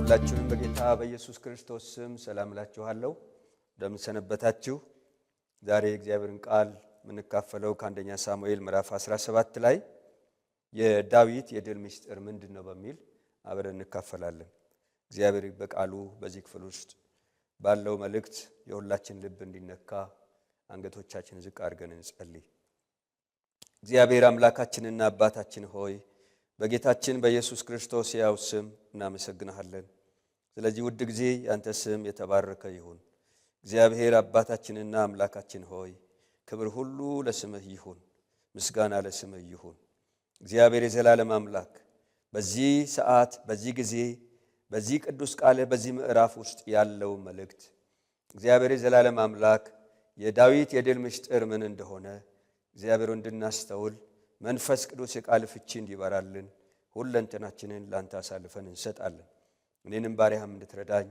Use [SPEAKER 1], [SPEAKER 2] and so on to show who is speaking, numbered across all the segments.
[SPEAKER 1] ሁላችሁንም በጌታ በኢየሱስ ክርስቶስ ስም ሰላም እላችኋለሁ። እንደምን ሰነበታችሁ? ዛሬ እግዚአብሔርን ቃል ምንካፈለው ከአንደኛ ሳሙኤል ምዕራፍ 17 ላይ የዳዊት የድል ምስጢር ምንድነው በሚል አብረን እንካፈላለን። እግዚአብሔር በቃሉ በዚህ ክፍል ውስጥ ባለው መልእክት የሁላችን ልብ እንዲነካ አንገቶቻችን ዝቅ አድርገን እንጸልይ። እግዚአብሔር አምላካችንና አባታችን ሆይ በጌታችን በኢየሱስ ክርስቶስ ያው ስም እናመሰግናለን። ስለዚህ ውድ ጊዜ ያንተ ስም የተባረከ ይሁን። እግዚአብሔር አባታችንና አምላካችን ሆይ ክብር ሁሉ ለስምህ ይሁን፣ ምስጋና ለስምህ ይሁን። እግዚአብሔር የዘላለም አምላክ በዚህ ሰዓት በዚህ ጊዜ በዚህ ቅዱስ ቃል በዚህ ምዕራፍ ውስጥ ያለው መልእክት እግዚአብሔር የዘላለም አምላክ የዳዊት የድል ምስጢር ምን እንደሆነ እግዚአብሔር እንድናስተውል መንፈስ ቅዱስ የቃል ፍቺ እንዲበራልን ሁለንተናችንን ላንተ አሳልፈን እንሰጣለን። እኔንም ባሪያህም እንድትረዳኝ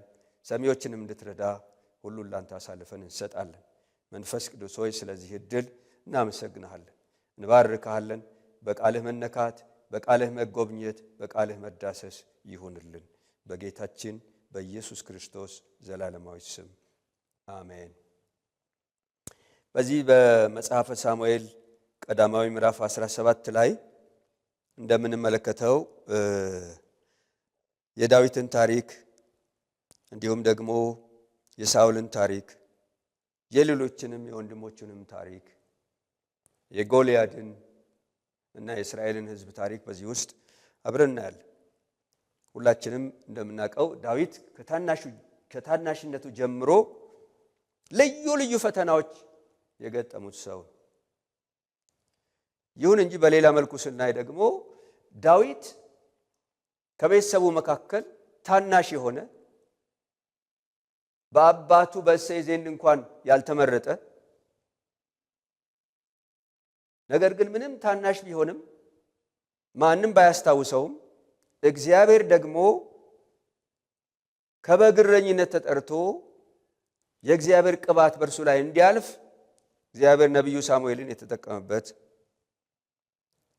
[SPEAKER 1] ሰሚዎችንም እንድትረዳ ሁሉን ላንተ አሳልፈን እንሰጣለን። መንፈስ ቅዱስ ሆይ ስለዚህ እድል እናመሰግናለን፣ እንባርካለን። በቃልህ መነካት፣ በቃልህ መጎብኘት፣ በቃልህ መዳሰስ ይሁንልን በጌታችን በኢየሱስ ክርስቶስ ዘላለማዊ ስም አሜን። በዚህ በመጽሐፈ ሳሙኤል ቀዳማዊ ምዕራፍ 17 ላይ እንደምንመለከተው የዳዊትን ታሪክ እንዲሁም ደግሞ የሳኦልን ታሪክ የሌሎችንም የወንድሞቹንም ታሪክ የጎልያድን እና የእስራኤልን ሕዝብ ታሪክ በዚህ ውስጥ አብረን እናያለን። ሁላችንም እንደምናውቀው ዳዊት ከታናሽነቱ ጀምሮ ልዩ ልዩ ፈተናዎች የገጠሙት ሰው። ይሁን እንጂ በሌላ መልኩ ስናይ ደግሞ ዳዊት ከቤተሰቡ መካከል ታናሽ የሆነ በአባቱ በእሴይ ዘንድ እንኳን ያልተመረጠ ነገር ግን ምንም ታናሽ ቢሆንም ማንም ባያስታውሰውም እግዚአብሔር ደግሞ ከበግረኝነት ተጠርቶ የእግዚአብሔር ቅባት በእርሱ ላይ እንዲያልፍ እግዚአብሔር ነቢዩ ሳሙኤልን የተጠቀመበት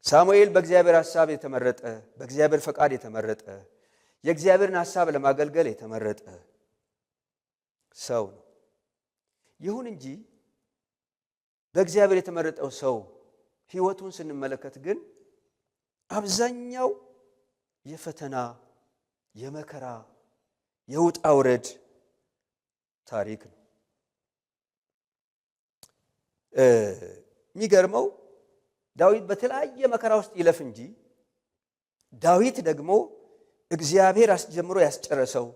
[SPEAKER 1] ሳሙኤል በእግዚአብሔር ሐሳብ የተመረጠ በእግዚአብሔር ፈቃድ የተመረጠ የእግዚአብሔርን ሐሳብ ለማገልገል የተመረጠ ሰው ነው። ይሁን እንጂ በእግዚአብሔር የተመረጠው ሰው ሕይወቱን ስንመለከት ግን አብዛኛው የፈተና የመከራ የውጣ ውረድ ታሪክ ነው። የሚገርመው ዳዊት በተለያየ መከራ ውስጥ ይለፍ እንጂ ዳዊት ደግሞ እግዚአብሔር አስጀምሮ ያስጨረሰው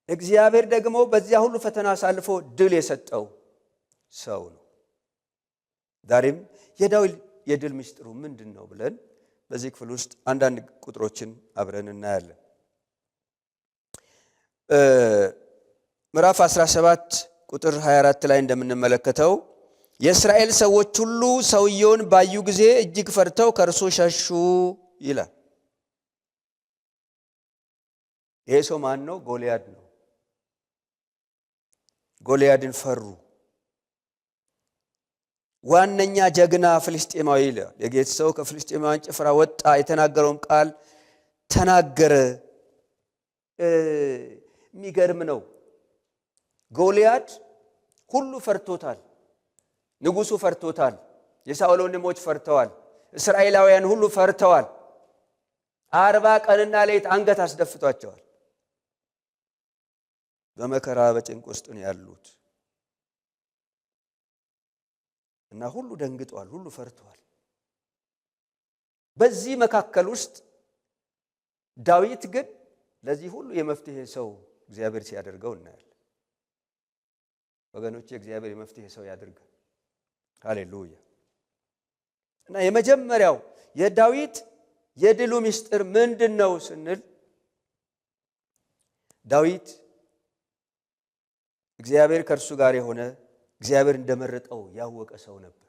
[SPEAKER 1] እግዚአብሔር ደግሞ በዚያ ሁሉ ፈተና አሳልፎ ድል የሰጠው ሰው ነው። ዛሬም የዳዊት የድል ምስጢሩ ምንድን ነው ብለን በዚህ ክፍል ውስጥ አንዳንድ ቁጥሮችን አብረን እናያለን። ምዕራፍ 17 ቁጥር 24 ላይ እንደምንመለከተው የእስራኤል ሰዎች ሁሉ ሰውየውን ባዩ ጊዜ እጅግ ፈርተው ከእርሱ ሸሹ ይላል። ይሄ ሰው ማን ነው? ጎልያድ ነው። ጎልያድን ፈሩ። ዋነኛ ጀግና ፍልስጤማዊ ይላል። የጌት ሰው ከፍልስጤማውያን ጭፍራ ወጣ፣ የተናገረውን ቃል ተናገረ። የሚገርም ነው። ጎልያድ ሁሉ ፈርቶታል። ንጉሱ ፈርቶታል። የሳኦል ወንድሞች ፈርተዋል። እስራኤላውያን ሁሉ ፈርተዋል። 40 ቀንና ሌሊት አንገት አስደፍቷቸዋል። በመከራ በጭንቅ ውስጥ ነው ያሉት እና ሁሉ ደንግጧል፣ ሁሉ ፈርተዋል። በዚህ መካከል ውስጥ ዳዊት ግን ለዚህ ሁሉ የመፍትሄ ሰው እግዚአብሔር ሲያደርገው እናያለን። ወገኖቼ እግዚአብሔር የመፍትሄ ሰው ያድርገን። ሃሌሉያ። እና የመጀመሪያው የዳዊት የድሉ ምስጢር ምንድነው ስንል ዳዊት እግዚአብሔር ከእርሱ ጋር የሆነ እግዚአብሔር እንደመረጠው ያወቀ ሰው ነበር።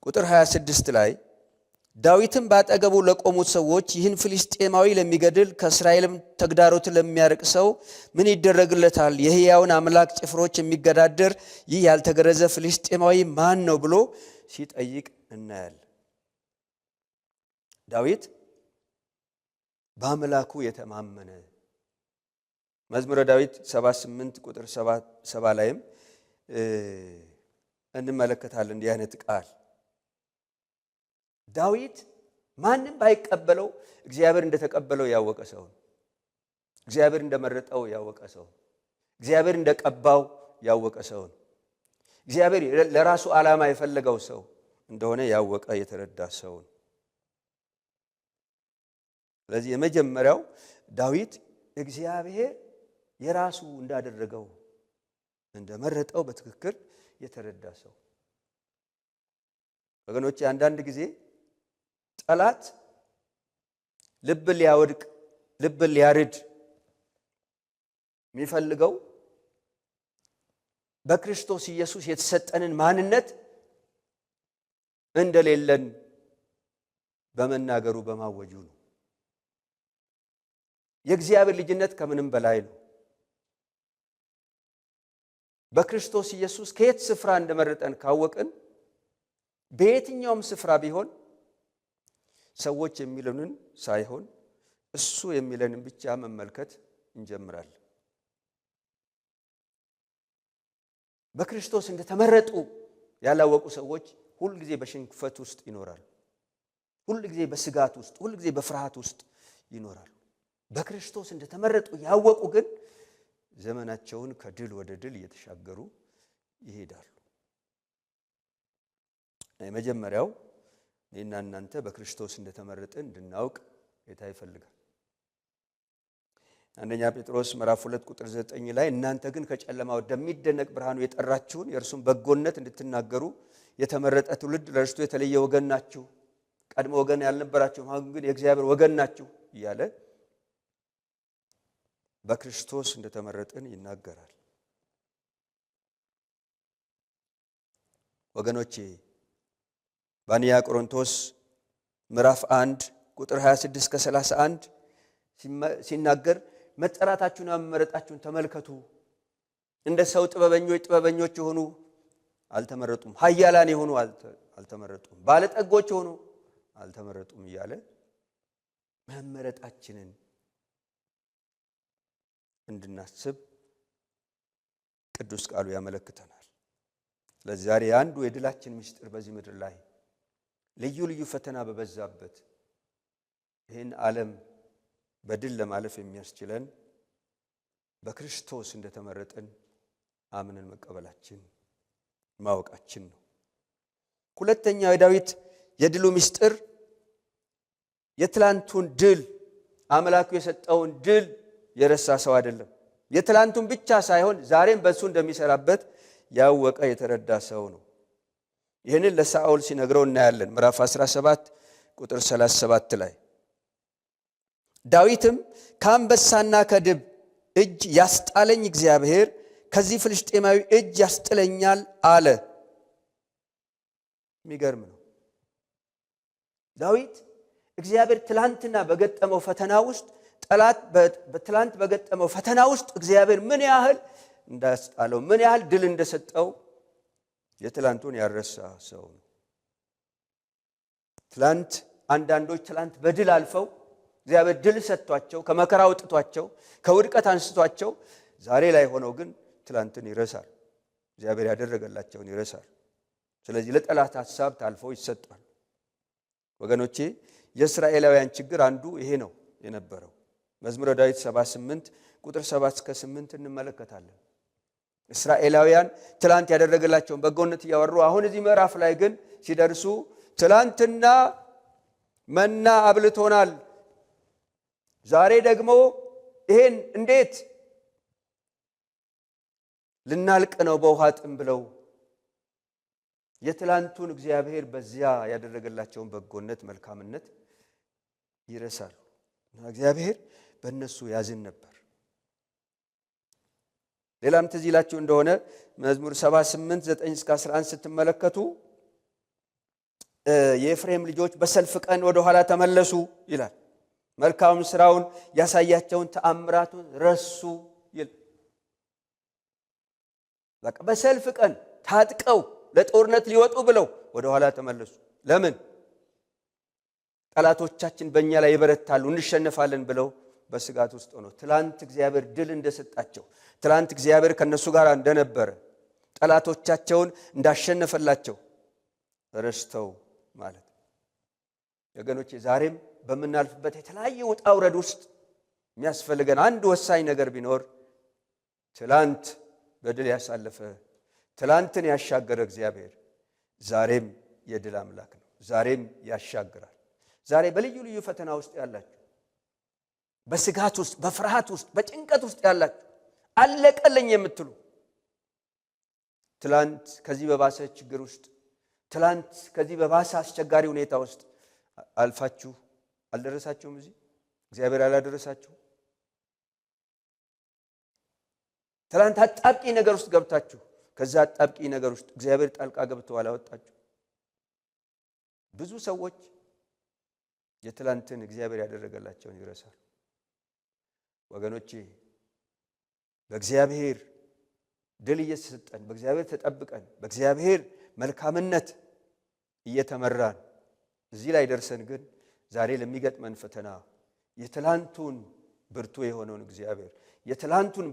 [SPEAKER 1] ቁጥር 26 ላይ ዳዊትም ባጠገቡ ለቆሙት ሰዎች ይህን ፍልስጤማዊ ለሚገድል ከእስራኤልም ተግዳሮት ለሚያርቅ ሰው ምን ይደረግለታል? የሕያውን አምላክ ጭፍሮች የሚገዳደር ይህ ያልተገረዘ ፍልስጤማዊ ማን ነው ብሎ ሲጠይቅ እናያለን። ዳዊት በአምላኩ የተማመነ መዝሙረ ዳዊት 78 ቁጥር 7 ላይም እንመለከታለን እንዲህ አይነት ቃል። ዳዊት ማንም ባይቀበለው እግዚአብሔር እንደተቀበለው ያወቀ ሰው፣ እግዚአብሔር እንደመረጠው ያወቀ ሰው፣ እግዚአብሔር እንደቀባው ያወቀ ሰው፣ እግዚአብሔር ለራሱ ዓላማ የፈለገው ሰው እንደሆነ ያወቀ የተረዳ ሰው። ስለዚህ የመጀመሪያው ዳዊት እግዚአብሔር የራሱ እንዳደረገው እንደመረጠው በትክክል የተረዳ ሰው። ወገኖቼ አንዳንድ ጊዜ ጠላት ልብ ሊያወድቅ ልብ ሊያርድ የሚፈልገው በክርስቶስ ኢየሱስ የተሰጠንን ማንነት እንደሌለን በመናገሩ በማወጁ ነው። የእግዚአብሔር ልጅነት ከምንም በላይ ነው። በክርስቶስ ኢየሱስ ከየት ስፍራ እንደመረጠን ካወቅን በየትኛውም ስፍራ ቢሆን ሰዎች የሚሉንን ሳይሆን እሱ የሚለንን ብቻ መመልከት እንጀምራለን። በክርስቶስ እንደተመረጡ ያላወቁ ሰዎች ሁሉ ጊዜ በሽንፈት ውስጥ ይኖራሉ። ሁሉ ጊዜ በስጋት ውስጥ፣ ሁሉ ጊዜ በፍርሃት ውስጥ ይኖራሉ። በክርስቶስ እንደተመረጡ ያወቁ ግን ዘመናቸውን ከድል ወደ ድል እየተሻገሩ ይሄዳሉ። የመጀመሪያው እኔና እናንተ በክርስቶስ እንደተመረጥን እንድናውቅ ጌታ ይፈልጋል። አንደኛ ጴጥሮስ ምዕራፍ 2 ቁጥር 9 ላይ እናንተ ግን ከጨለማ ወደሚደነቅ ብርሃኑ የጠራችሁን የእርሱን በጎነት እንድትናገሩ የተመረጠ ትውልድ፣ ለርስቱ የተለየ ወገን ናችሁ። ቀድሞ ወገን ያልነበራችሁም አሁን ግን የእግዚአብሔር ወገን ናችሁ እያለ በክርስቶስ እንደተመረጥን ይናገራል። ወገኖቼ በአንደኛ ቆሮንቶስ ምዕራፍ 1 ቁጥር 26 እስከ 31 ሲናገር መጠራታችሁና መመረጣችሁን ተመልከቱ። እንደ ሰው ጥበበኞች የሆኑ አልተመረጡም፣ ኃያላን የሆኑ አልተመረጡም፣ ባለጠጎች የሆኑ አልተመረጡም እያለ መመረጣችንን እንድናስብ ቅዱስ ቃሉ ያመለክተናል። ስለዚህ ዛሬ አንዱ የድላችን ምስጢር በዚህ ምድር ላይ ልዩ ልዩ ፈተና በበዛበት ይህን ዓለም በድል ለማለፍ የሚያስችለን በክርስቶስ እንደተመረጥን አምነን መቀበላችን ማወቃችን ነው። ሁለተኛው የዳዊት የድሉ ምስጢር የትላንቱን ድል አምላኩ የሰጠውን ድል የረሳ ሰው አይደለም። የትላንቱን ብቻ ሳይሆን ዛሬም በእሱ እንደሚሰራበት ያወቀ የተረዳ ሰው ነው። ይህንን ለሳኦል ሲነግረው እናያለን። ምዕራፍ 17 ቁጥር 37 ላይ ዳዊትም ከአንበሳና ከድብ እጅ ያስጣለኝ እግዚአብሔር ከዚህ ፍልስጤማዊ እጅ ያስጥለኛል አለ። የሚገርም ነው። ዳዊት እግዚአብሔር ትላንትና በገጠመው ፈተና ውስጥ ጠላት በትላንት በገጠመው ፈተና ውስጥ እግዚአብሔር ምን ያህል እንዳስጣለው ምን ያህል ድል እንደሰጠው የትላንቱን ያረሳ ሰው ነው። አንዳንዶች ትላንት በድል አልፈው እግዚአብሔር ድል ሰጥቷቸው ከመከራ አውጥቷቸው ከውድቀት አንስቷቸው ዛሬ ላይ ሆነው ግን ትላንትን ይረሳል። እግዚአብሔር ያደረገላቸውን ይረሳል። ስለዚህ ለጠላት ሐሳብ ታልፈው ይሰጣል። ወገኖቼ የእስራኤላውያን ችግር አንዱ ይሄ ነው የነበረው። መዝሙረ ዳዊት 78 ቁጥር 7 እስከ 8 እንመለከታለን። እስራኤላውያን ትላንት ያደረገላቸውን በጎነት እያወሩ አሁን እዚህ ምዕራፍ ላይ ግን ሲደርሱ ትላንትና መና አብልቶናል፣ ዛሬ ደግሞ ይሄን እንዴት ልናልቅ ነው በውሃ ጥም ብለው የትላንቱን እግዚአብሔር በዚያ ያደረገላቸውን በጎነት መልካምነት ይረሳሉ። እግዚአብሔር በእነሱ ያዝን ነበር። ሌላም ትዝ ይላችሁ እንደሆነ መዝሙር 78 9 እስከ 11 ስትመለከቱ የኤፍሬም ልጆች በሰልፍ ቀን ወደ ኋላ ተመለሱ ይላል። መልካም ስራውን ያሳያቸውን ተአምራቱን ረሱ ይል። በቃ በሰልፍ ቀን ታጥቀው ለጦርነት ሊወጡ ብለው ወደ ኋላ ተመለሱ። ለምን? ጠላቶቻችን በእኛ ላይ ይበረታሉ እንሸነፋለን ብለው በስጋት ውስጥ ሆነው ትላንት እግዚአብሔር ድል እንደሰጣቸው ትላንት እግዚአብሔር ከነሱ ጋር እንደነበረ ጠላቶቻቸውን እንዳሸነፈላቸው ረስተው ማለት ወገኖቼ ዛሬም በመናልፍበት የተለያየ ውጣ ውረድ ውስጥ የሚያስፈልገን አንድ ወሳኝ ነገር ቢኖር ትላንት በድል ያሳለፈ ትላንትን ያሻገረ እግዚአብሔር ዛሬም የድል አምላክ ነው። ዛሬም ያሻግራል። ዛሬ በልዩ ልዩ ፈተና ውስጥ ያላችሁ በስጋት ውስጥ በፍርሃት ውስጥ በጭንቀት ውስጥ ያላችሁ አለቀልኝ የምትሉ ትላንት ከዚህ በባሰ ችግር ውስጥ ትላንት ከዚህ በባሰ አስቸጋሪ ሁኔታ ውስጥ አልፋችሁ አልደረሳችሁም? እዚህ እግዚአብሔር አላደረሳችሁ? ትላንት አጣብቂ ነገር ውስጥ ገብታችሁ ከዛ አጣብቂ ነገር ውስጥ እግዚአብሔር ጣልቃ ገብቶ አላወጣችሁ? ብዙ ሰዎች የትላንትን እግዚአብሔር ያደረገላቸውን ይረሳሉ። ወገኖቼ በእግዚአብሔር ድል እየተሰጠን በእግዚአብሔር ተጠብቀን በእግዚአብሔር መልካምነት እየተመራን እዚህ ላይ ደርሰን ግን ዛሬ ለሚገጥመን ፈተና የትላንቱን ብርቱ የሆነውን እግዚአብሔር የትላንቱን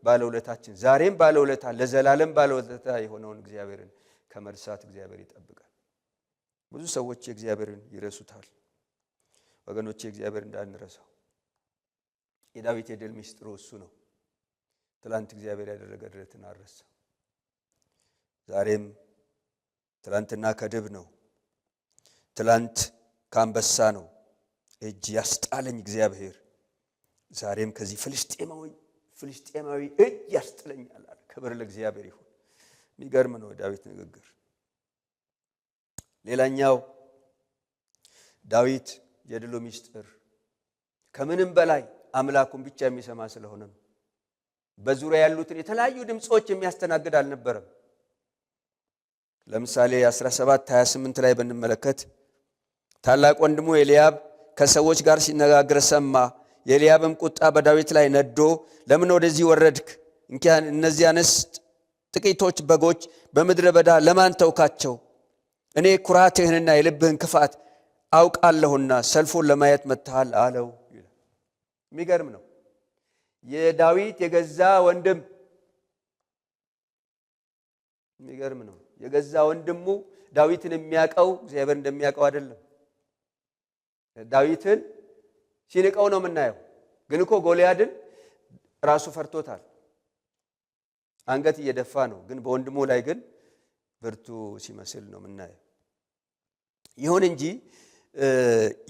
[SPEAKER 1] ባለውለታችን ዛሬም ባለውለታ ለዘላለም ባለውለታ የሆነውን እግዚአብሔርን ከመርሳት እግዚአብሔር ይጠብቃል። ብዙ ሰዎች የእግዚአብሔርን ይረሱታል። ወገኖቼ እግዚአብሔር እንዳንረሳው የዳዊት የድል ምስጢሩ እሱ ነው። ትላንት እግዚአብሔር ያደረገለትን አረሳ። ዛሬም ትላንትና ከድብ ነው። ትላንት ከአንበሳ ነው እጅ ያስጣለኝ እግዚአብሔር ዛሬም ከዚህ ፍልስጤማዊ እጅ ያስጥለኛል አለ። ክብር ለእግዚአብሔር ይሁን። የሚገርም ነው ዳዊት ንግግር። ሌላኛው ዳዊት የድሉ ምስጢር ከምንም በላይ አምላኩን ብቻ የሚሰማ ስለሆነ ነው። በዙሪያ ያሉትን የተለያዩ ድምጾች የሚያስተናግድ አልነበረም። ለምሳሌ 17:28 ላይ ብንመለከት ታላቅ ወንድሙ ኤልያብ ከሰዎች ጋር ሲነጋገር ሰማ። የኤልያብም ቁጣ በዳዊት ላይ ነዶ ለምን ወደዚህ ወረድክ? እንኪያን እነዚያንስ ጥቂቶች በጎች በምድረ በዳ ለማን ተውካቸው? እኔ ኩራትህንና የልብህን ክፋት አውቃለሁና ሰልፉን ለማየት መጥተሃል አለው ይላል። የሚገርም ነው። የዳዊት የገዛ ወንድም የሚገርም ነው። የገዛ ወንድሙ ዳዊትን የሚያቀው እግዚአብሔር እንደሚያቀው አይደለም። ዳዊትን ሲንቀው ነው የምናየው። ግን እኮ ጎልያድን ራሱ ፈርቶታል። አንገት እየደፋ ነው። ግን በወንድሙ ላይ ግን ብርቱ ሲመስል ነው የምናየው። ይሁን እንጂ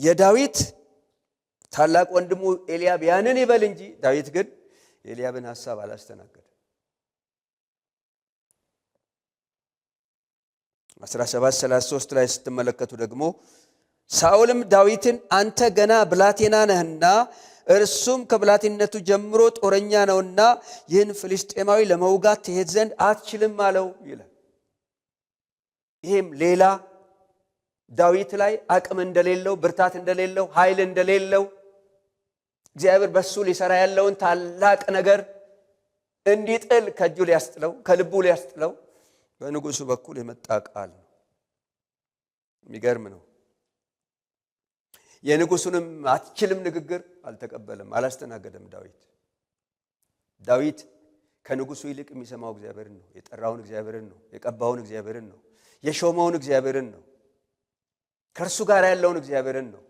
[SPEAKER 1] የዳዊት ታላቅ ወንድሙ ኤልያብ ያንን ይበል እንጂ ዳዊት ግን የኤልያብን ሐሳብ አላስተናገደም። 17:33 ላይ ስትመለከቱ ደግሞ ሳኦልም ዳዊትን አንተ ገና ብላቴና ነህና እርሱም ከብላቴነቱ ጀምሮ ጦረኛ ነውና ይህን ፍልስጤማዊ ለመውጋት ትሄድ ዘንድ አትችልም አለው ይላል። ይህም ሌላ ዳዊት ላይ አቅም እንደሌለው ብርታት እንደሌለው ኃይል እንደሌለው እግዚአብሔር በሱ ሊሰራ ያለውን ታላቅ ነገር እንዲጥል ከእጁ ሊያስጥለው ከልቡ ሊያስጥለው በንጉሱ በኩል የመጣ ቃል ነው። የሚገርም ነው። የንጉሱንም አትችልም ንግግር አልተቀበለም፣ አላስተናገደም። ዳዊት ከንጉሱ ይልቅ የሚሰማው እግዚአብሔርን ነው። የጠራውን እግዚአብሔርን ነው። የቀባውን እግዚአብሔርን ነው። የሾመውን እግዚአብሔርን ነው። ከእርሱ ጋር ያለውን እግዚአብሔርን ነው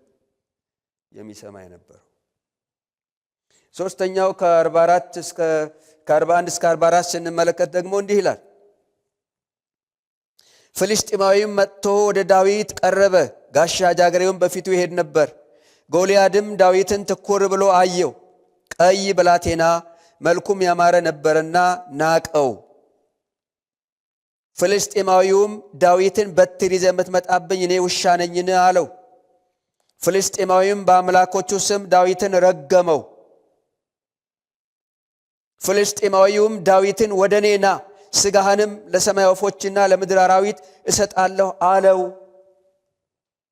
[SPEAKER 1] የሚሰማ የነበረው። ሶስተኛው ከ41 እስከ 44 ስንመለከት ደግሞ እንዲህ ይላል። ፍልስጤማዊም መጥቶ ወደ ዳዊት ቀረበ፣ ጋሻ ጃግሬውም በፊቱ ይሄድ ነበር። ጎልያድም ዳዊትን ትኩር ብሎ አየው፣ ቀይ ብላቴና መልኩም ያማረ ነበርና ናቀው። ፍልስጤማዊውም ዳዊትን በትር ይዘህ የምትመጣብኝ እኔ ውሻ ነኝን አለው። ፍልስጤማዊውም በአምላኮቹ ስም ዳዊትን ረገመው። ፍልስጤማዊውም ዳዊትን ወደ እኔ ና፣ ሥጋህንም ለሰማይ ወፎችና ለምድር አራዊት እሰጣለሁ አለው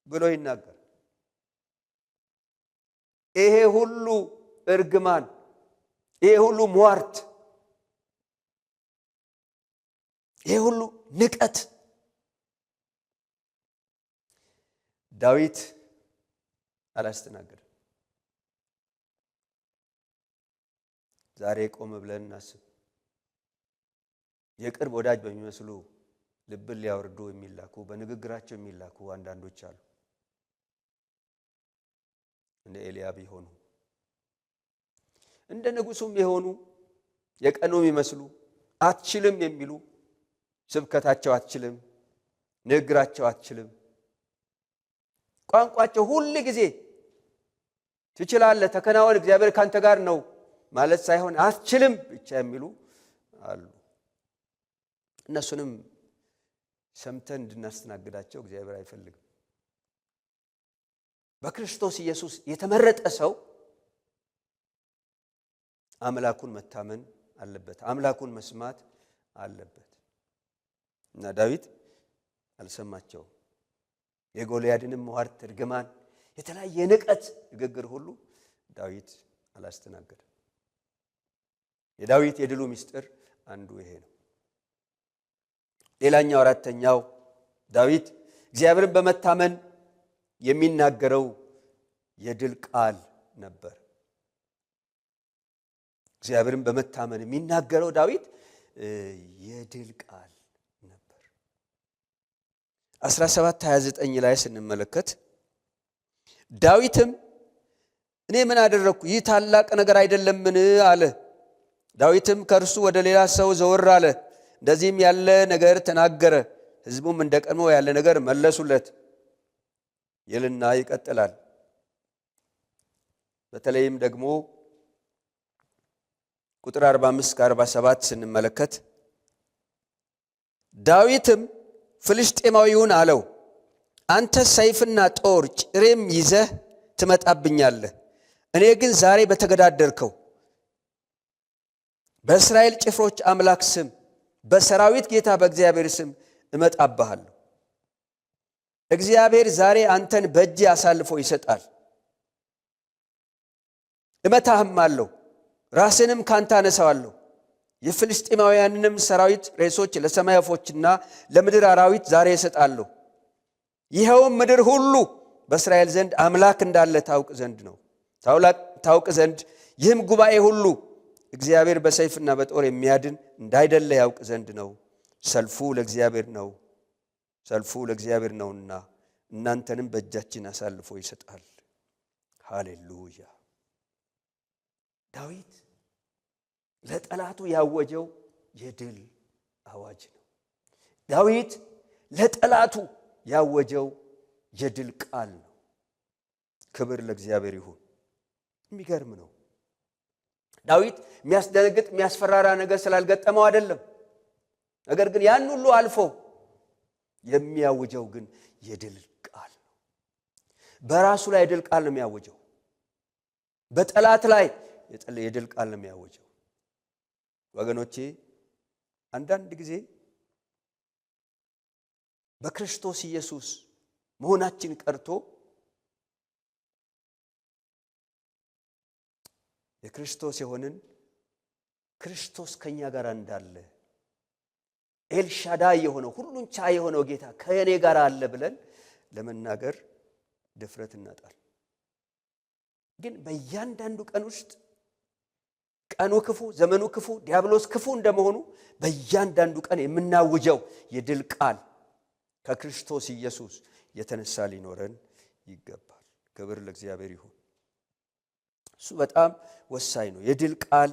[SPEAKER 1] ብሎ ይናገር። ይሄ ሁሉ እርግማን፣ ይሄ ሁሉ ሟርት፣ ይሄ ሁሉ ንቀት ዳዊት አላስተናገደም። ዛሬ ቆም ብለን እናስብ። የቅርብ ወዳጅ በሚመስሉ ልብን ሊያወርዱ የሚላኩ በንግግራቸው የሚላኩ አንዳንዶች አሉ። እንደ ኤልያብ የሆኑ እንደ ንጉሱም የሆኑ የቀኑ የሚመስሉ አትችልም የሚሉ ስብከታቸው አትችልም፣ ንግግራቸው አትችልም፣ ቋንቋቸው ሁሉ ጊዜ ትችላለህ፣ ተከናወን፣ እግዚአብሔር ካንተ ጋር ነው ማለት ሳይሆን አትችልም ብቻ የሚሉ አሉ። እነሱንም ሰምተን እንድናስተናግዳቸው እግዚአብሔር አይፈልግም። በክርስቶስ ኢየሱስ የተመረጠ ሰው አምላኩን መታመን አለበት፣ አምላኩን መስማት አለበት። እና ዳዊት አልሰማቸውም። የጎልያድንም ሟርት፣ እርግማን፣ የተለያየ ንቀት ንግግር ሁሉ ዳዊት አላስተናገደም። የዳዊት የድሉ ምስጢር አንዱ ይሄ ነው። ሌላኛው አራተኛው ዳዊት እግዚአብሔርን በመታመን የሚናገረው የድል ቃል ነበር። እግዚአብሔርን በመታመን የሚናገረው ዳዊት የድል ቃል ነበር። 17:29 ላይ ስንመለከት ዳዊትም እኔ ምን አደረግኩ? ይህ ታላቅ ነገር አይደለምን አለ። ዳዊትም ከእርሱ ወደ ሌላ ሰው ዘወር አለ፣ እንደዚህም ያለ ነገር ተናገረ። ሕዝቡም እንደ ቀድሞ ያለ ነገር መለሱለት ይልና ይቀጥላል። በተለይም ደግሞ ቁጥር 45-47 ስንመለከት ዳዊትም ፍልስጤማዊውን አለው፣ አንተ ሰይፍና ጦር ጭሬም ይዘህ ትመጣብኛለህ። እኔ ግን ዛሬ በተገዳደርከው በእስራኤል ጭፍሮች አምላክ ስም በሰራዊት ጌታ በእግዚአብሔር ስም እመጣብሃለሁ። እግዚአብሔር ዛሬ አንተን በእጄ አሳልፎ ይሰጣል። እመታህም አለሁ፣ ራስንም ካንተ አነሳዋለሁ። የፍልስጤማውያንንም ሰራዊት ሬሶች ለሰማይ ወፎችና ለምድር አራዊት ዛሬ እሰጣለሁ። ይኸውም ምድር ሁሉ በእስራኤል ዘንድ አምላክ እንዳለ ታውቅ ዘንድ ይህም ጉባኤ ሁሉ እግዚአብሔር በሰይፍና በጦር የሚያድን እንዳይደለ ያውቅ ዘንድ ነው። ሰልፉ ለእግዚአብሔር ነውና እናንተንም በእጃችን አሳልፎ ይሰጣል። ሃሌሉያ። ዳዊት ለጠላቱ ያወጀው የድል አዋጅ ነው። ዳዊት ለጠላቱ ያወጀው የድል ቃል ነው። ክብር ለእግዚአብሔር ይሁን። የሚገርም ነው። ዳዊት የሚያስደነግጥ የሚያስፈራራ ነገር ስላልገጠመው አይደለም። ነገር ግን ያን ሁሉ አልፎ የሚያውጀው ግን የድል ቃል ነው። በራሱ ላይ የድል ቃል ነው የሚያውጀው። በጠላት ላይ የድል ቃል ነው የሚያውጀው። ወገኖቼ አንዳንድ ጊዜ በክርስቶስ ኢየሱስ መሆናችን ቀርቶ የክርስቶስ የሆንን ክርስቶስ ከኛ ጋር እንዳለ ኤልሻዳይ የሆነው ሁሉን ቻይ የሆነው ጌታ ከእኔ ጋር አለ ብለን ለመናገር ድፍረት እናጣል። ግን በእያንዳንዱ ቀን ውስጥ ቀኑ ክፉ፣ ዘመኑ ክፉ፣ ዲያብሎስ ክፉ እንደመሆኑ በእያንዳንዱ ቀን የምናውጀው የድል ቃል ከክርስቶስ ኢየሱስ የተነሳ ሊኖረን ይገባል። ክብር ለእግዚአብሔር ይሁን። እሱ በጣም ወሳኝ ነው። የድል ቃል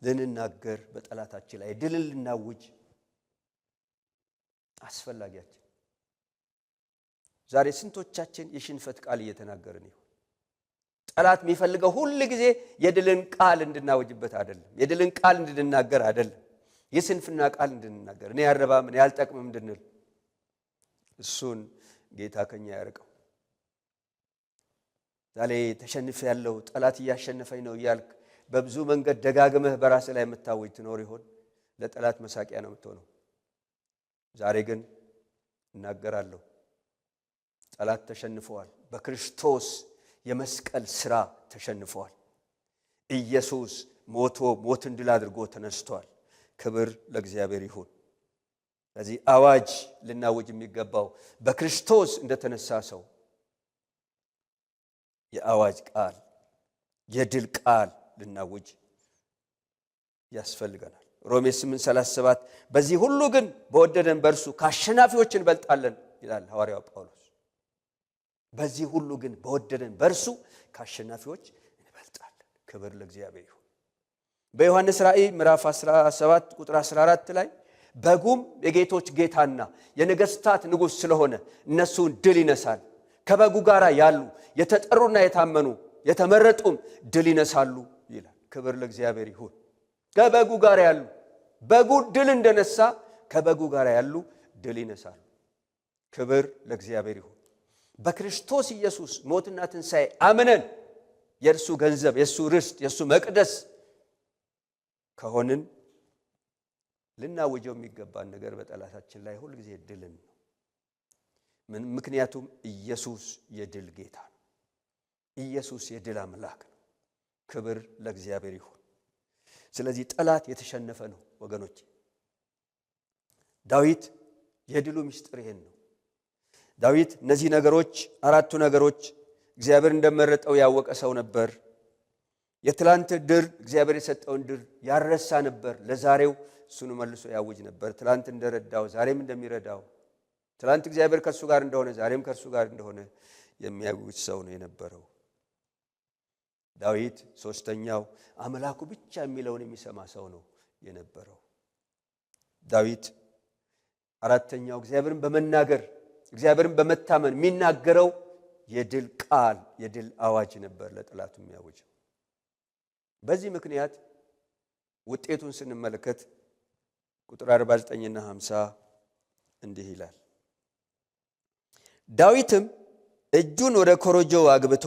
[SPEAKER 1] ልንናገር፣ በጠላታችን ላይ ድልን ልናውጅ አስፈላጊያችን። ዛሬ ስንቶቻችን የሽንፈት ቃል እየተናገርን ይሆን? ጠላት የሚፈልገው ሁል ጊዜ የድልን ቃል እንድናውጅበት አይደለም፣ የድልን ቃል እንድንናገር አይደለም፣ የስንፍና ቃል እንድንናገር፣ እኔ ያረባም እኔ ያልጠቅምም እንድንል። እሱን ጌታ ከኛ ያርቀው። ዛሬ ተሸንፍ ያለው ጠላት እያሸነፈኝ ነው እያልክ በብዙ መንገድ ደጋግመህ በራስ ላይ የምታውጅ ትኖር ይሆን? ለጠላት መሳቂያ ነው የምትሆነው። ዛሬ ግን እናገራለሁ፣ ጠላት ተሸንፈዋል። በክርስቶስ የመስቀል ሥራ ተሸንፈዋል። ኢየሱስ ሞቶ ሞትን ድል አድርጎ ተነስቷል። ክብር ለእግዚአብሔር ይሁን። ስለዚህ አዋጅ ልናውጅ የሚገባው በክርስቶስ እንደተነሳ ሰው የአዋጅ ቃል፣ የድል ቃል ልናውጅ ያስፈልገናል። ሮሜ 8:37 በዚህ ሁሉ ግን በወደደን በእርሱ ከአሸናፊዎች እንበልጣለን ይላል ሐዋርያው ጳውሎስ። በዚህ ሁሉ ግን በወደደን በእርሱ ከአሸናፊዎች እንበልጣለን። ክብር ለእግዚአብሔር ይሁን። በዮሐንስ ራእይ ምዕራፍ 17 ቁጥር 14 ላይ በጉም የጌቶች ጌታና የነገሥታት ንጉሥ ስለሆነ እነሱን ድል ይነሳል። ከበጉ ጋር ያሉ የተጠሩና የታመኑ የተመረጡም ድል ይነሳሉ ይላል። ክብር ለእግዚአብሔር ይሁን። ከበጉ ጋር ያሉ በጉ ድል እንደነሳ ከበጉ ጋር ያሉ ድል ይነሳሉ። ክብር ለእግዚአብሔር ይሁን። በክርስቶስ ኢየሱስ ሞትና ትንሣኤ አምነን የእርሱ ገንዘብ፣ የእሱ ርስት፣ የእሱ መቅደስ ከሆንን ልናውጀው የሚገባን ነገር በጠላታችን ላይ ሁል ጊዜ ድልን ነው። ምክንያቱም ኢየሱስ የድል ጌታ ነው። ኢየሱስ የድል አምላክ ነው። ክብር ለእግዚአብሔር ይሁን። ስለዚህ ጠላት የተሸነፈ ነው ወገኖች። ዳዊት የድሉ ምስጢር ይሄን ነው። ዳዊት እነዚህ ነገሮች አራቱ ነገሮች እግዚአብሔር እንደመረጠው ያወቀ ሰው ነበር። የትላንት ድል እግዚአብሔር የሰጠውን ድል ያረሳ ነበር። ለዛሬው እሱን መልሶ ያውጅ ነበር። ትላንት እንደረዳው ዛሬም እንደሚረዳው፣ ትላንት እግዚአብሔር ከእሱ ጋር እንደሆነ ዛሬም ከእሱ ጋር እንደሆነ የሚያውጅ ሰው ነው የነበረው ዳዊት። ሶስተኛው አምላኩ ብቻ የሚለውን የሚሰማ ሰው ነው የነበረው ዳዊት። አራተኛው እግዚአብሔርን በመናገር እግዚአብሔርን በመታመን የሚናገረው የድል ቃል የድል አዋጅ ነበር ለጠላቱ የሚያውጀው። በዚህ ምክንያት ውጤቱን ስንመለከት ቁጥር 49ና 50 እንዲህ ይላል። ዳዊትም እጁን ወደ ኮረጆው አግብቶ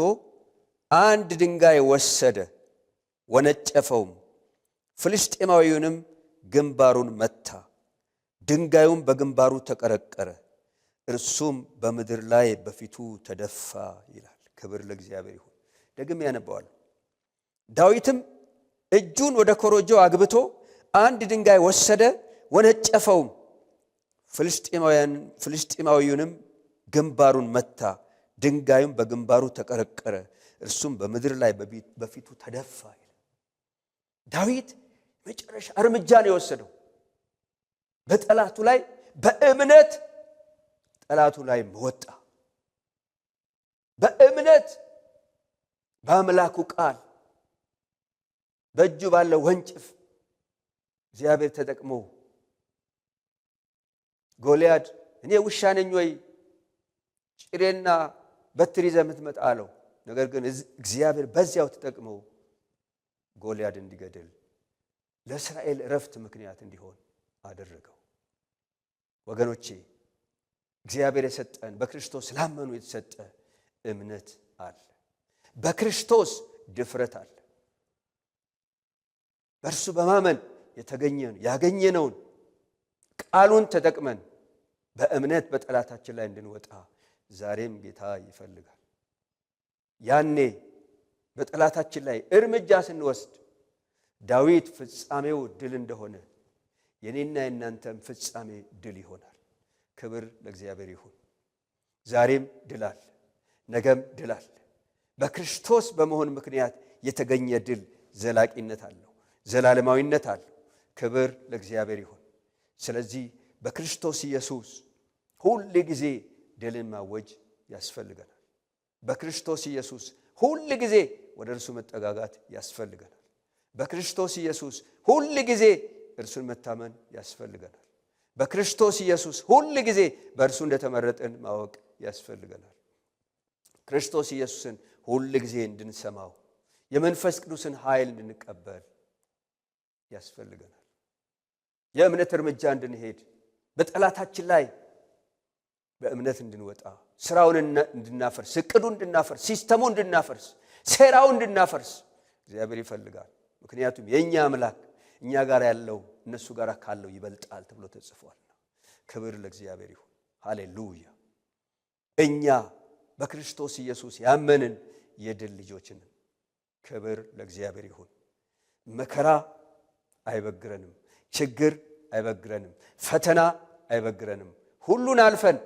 [SPEAKER 1] አንድ ድንጋይ ወሰደ፣ ወነጨፈውም፣ ፍልስጤማዊውንም ግንባሩን መታ፣ ድንጋዩም በግንባሩ ተቀረቀረ፣ እርሱም በምድር ላይ በፊቱ ተደፋ ይላል። ክብር ለእግዚአብሔር ይሁን። ደግሜ ያነባዋለሁ። ዳዊትም እጁን ወደ ኮረጆው አግብቶ አንድ ድንጋይ ወሰደ፣ ወነጨፈውም፣ ፍልስጤማዊውንም ግንባሩን መታ፣ ድንጋዩም በግንባሩ ተቀረቀረ፣ እርሱም በምድር ላይ በፊቱ ተደፋ ይላል። ዳዊት መጨረሻ እርምጃ ነው የወሰደው በጠላቱ ላይ። በእምነት ጠላቱ ላይ ወጣ። በእምነት በአምላኩ ቃል በእጁ ባለው ወንጭፍ እግዚአብሔር ተጠቅሞ ጎልያድ እኔ ውሻ ነኝ ወይ ጭሬና በትር ይዘህ የምትመጣ አለው። ነገር ግን እግዚአብሔር በዚያው ተጠቅመው ጎልያድ እንዲገድል ለእስራኤል እረፍት ምክንያት እንዲሆን አደረገው። ወገኖቼ እግዚአብሔር የሰጠን በክርስቶስ ላመኑ የተሰጠ እምነት አለ። በክርስቶስ ድፍረት አለ። በእርሱ በማመን ያገኘነውን ቃሉን ተጠቅመን በእምነት በጠላታችን ላይ እንድንወጣ ዛሬም ጌታ ይፈልጋል። ያኔ በጠላታችን ላይ እርምጃ ስንወስድ ዳዊት ፍጻሜው ድል እንደሆነ የኔና የናንተም ፍጻሜ ድል ይሆናል። ክብር ለእግዚአብሔር ይሁን። ዛሬም ድል አለ፣ ነገም ድል አለ። በክርስቶስ በመሆን ምክንያት የተገኘ ድል ዘላቂነት አለው፣ ዘላለማዊነት አለው። ክብር ለእግዚአብሔር ይሁን። ስለዚህ በክርስቶስ ኢየሱስ ሁል ጊዜ ድልን ማወጅ ያስፈልገናል። በክርስቶስ ኢየሱስ ሁል ጊዜ ወደ እርሱ መጠጋጋት ያስፈልገናል። በክርስቶስ ኢየሱስ ሁል ጊዜ እርሱን መታመን ያስፈልገናል። በክርስቶስ ኢየሱስ ሁል ጊዜ በእርሱ እንደተመረጥን ማወቅ ያስፈልገናል። ክርስቶስ ኢየሱስን ሁል ጊዜ እንድንሰማው የመንፈስ ቅዱስን ኃይል እንድንቀበል ያስፈልገናል። የእምነት እርምጃ እንድንሄድ በጠላታችን ላይ በእምነት እንድንወጣ ስራውን እንድናፈርስ፣ እቅዱን እንድናፈርስ፣ ሲስተሙ እንድናፈርስ፣ ሴራውን እንድናፈርስ እግዚአብሔር ይፈልጋል። ምክንያቱም የእኛ አምላክ እኛ ጋር ያለው እነሱ ጋር ካለው ይበልጣል ተብሎ ተጽፏልና። ክብር ለእግዚአብሔር ይሁን። ሃሌሉያ። እኛ በክርስቶስ ኢየሱስ ያመንን የድል ልጆች ነን። ክብር ለእግዚአብሔር ይሁን። መከራ አይበግረንም፣ ችግር አይበግረንም፣ ፈተና አይበግረንም። ሁሉን አልፈን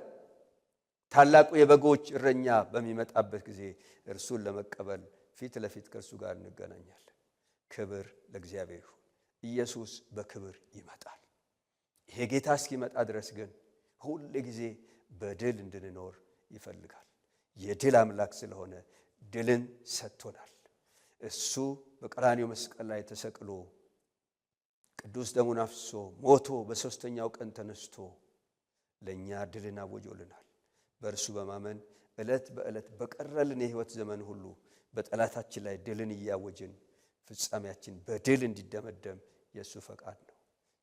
[SPEAKER 1] ታላቁ የበጎች እረኛ በሚመጣበት ጊዜ እርሱን ለመቀበል ፊት ለፊት ከእርሱ ጋር እንገናኛለን። ክብር ለእግዚአብሔር ይሁን። ኢየሱስ በክብር ይመጣል። ይሄ ጌታ እስኪመጣ ድረስ ግን ሁል ጊዜ በድል እንድንኖር ይፈልጋል። የድል አምላክ ስለሆነ ድልን ሰጥቶናል። እሱ በቀራንዮ መስቀል ላይ ተሰቅሎ ቅዱስ ደሙን አፍስሶ ሞቶ በሦስተኛው ቀን ተነስቶ ለእኛ ድልን አወጆልናል። በእርሱ በማመን ዕለት በዕለት በቀረልን የሕይወት ዘመን ሁሉ በጠላታችን ላይ ድልን እያወጅን ፍጻሜያችን በድል እንዲደመደም የእሱ ፈቃድ ነው።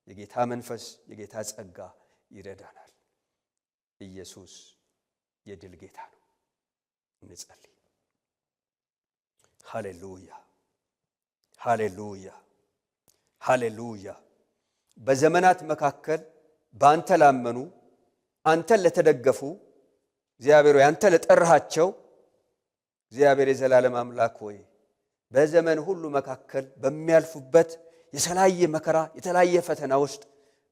[SPEAKER 1] የጌታ መንፈስ የጌታ ጸጋ ይረዳናል። ኢየሱስ የድል ጌታ ነው። እንጸልይ። ሃሌሉያ ሃሌሉያ ሃሌሉያ። በዘመናት መካከል በአንተ ላመኑ አንተን ለተደገፉ እግዚአብሔር ሆይ አንተ ለጠራሃቸው እግዚአብሔር የዘላለም አምላክ ሆይ በዘመን ሁሉ መካከል በሚያልፉበት የተለያየ መከራ የተለያየ ፈተና ውስጥ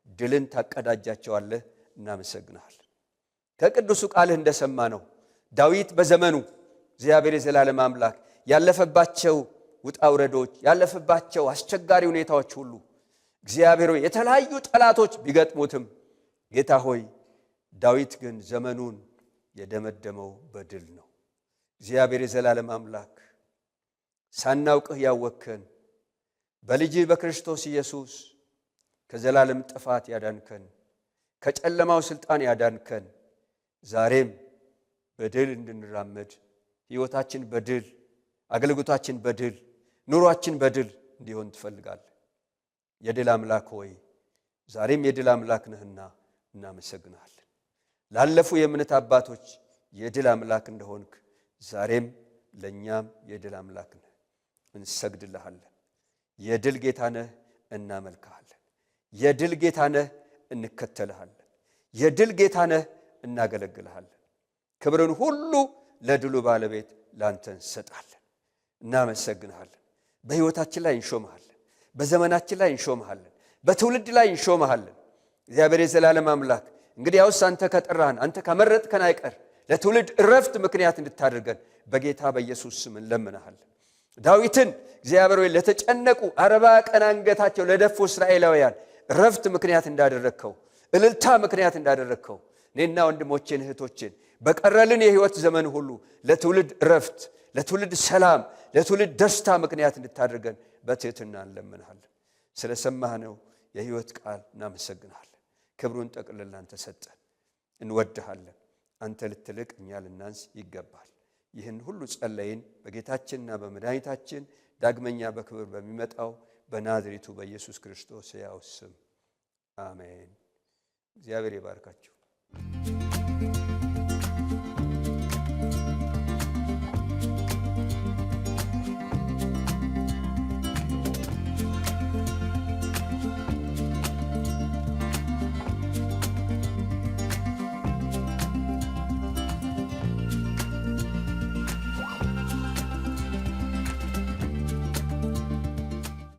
[SPEAKER 1] ድልን ታቀዳጃቸዋለህ። እናመሰግናለን። ከቅዱሱ ቃልህ እንደሰማ ነው ዳዊት በዘመኑ እግዚአብሔር የዘላለም አምላክ ያለፈባቸው ውጣ ውረዶች ያለፈባቸው አስቸጋሪ ሁኔታዎች ሁሉ እግዚአብሔር ሆይ የተለያዩ ጠላቶች ቢገጥሙትም ጌታ ሆይ ዳዊት ግን ዘመኑን የደመደመው በድል ነው። እግዚአብሔር የዘላለም አምላክ ሳናውቅህ ያወከን በልጅህ በክርስቶስ ኢየሱስ ከዘላለም ጥፋት ያዳንከን ከጨለማው ስልጣን ያዳንከን ዛሬም በድል እንድንራመድ ሕይወታችን በድል አገልግሎታችን በድል ኑሯችን በድል እንዲሆን ትፈልጋለህ። የድል አምላክ ሆይ ዛሬም የድል አምላክ ነህና እናመሰግናለን። ላለፉ የእምነት አባቶች የድል አምላክ እንደሆንክ ዛሬም ለእኛም የድል አምላክ ነህ። እንሰግድልሃለን። የድል ጌታ ነህ፣ እናመልክሃለን። የድል ጌታ ነህ፣ እንከተልሃለን። የድል ጌታ ነህ፣ እናገለግልሃለን። ክብርን ሁሉ ለድሉ ባለቤት ላንተ እንሰጣለን። እናመሰግንሃለን። በሕይወታችን ላይ እንሾምሃለን። በዘመናችን ላይ እንሾምሃለን። በትውልድ ላይ እንሾምሃለን። እግዚአብሔር የዘላለም አምላክ እንግዲያውስ አንተ ከጠራህን አንተ ከመረጥከን አይቀር ለትውልድ እረፍት ምክንያት እንድታደርገን በጌታ በኢየሱስ ስም እንለምንሃለን። ዳዊትን እግዚአብሔር ሆይ ለተጨነቁ 40 ቀን አንገታቸው ለደፉ እስራኤላውያን እረፍት ምክንያት እንዳደረግከው እልልታ ምክንያት እንዳደረግከው እኔና ወንድሞቼን እህቶቼን በቀረልን የሕይወት ዘመን ሁሉ ለትውልድ እረፍት ለትውልድ ሰላም ለትውልድ ደስታ ምክንያት እንድታደርገን በትህትና እንለምንሃለን። ስለሰማህነው የሕይወት ቃል እናመሰግንሃለን። ክብሩን ጠቅልል አንተ ሰጠን። እንወድሃለን። አንተ ልትልቅ እኛ ልናንስ ይገባል። ይህን ሁሉ ጸለይን በጌታችንና በመድኃኒታችን ዳግመኛ በክብር በሚመጣው በናዝሬቱ በኢየሱስ ክርስቶስ ሕያው ስም አሜን። እግዚአብሔር ይባርካችሁ።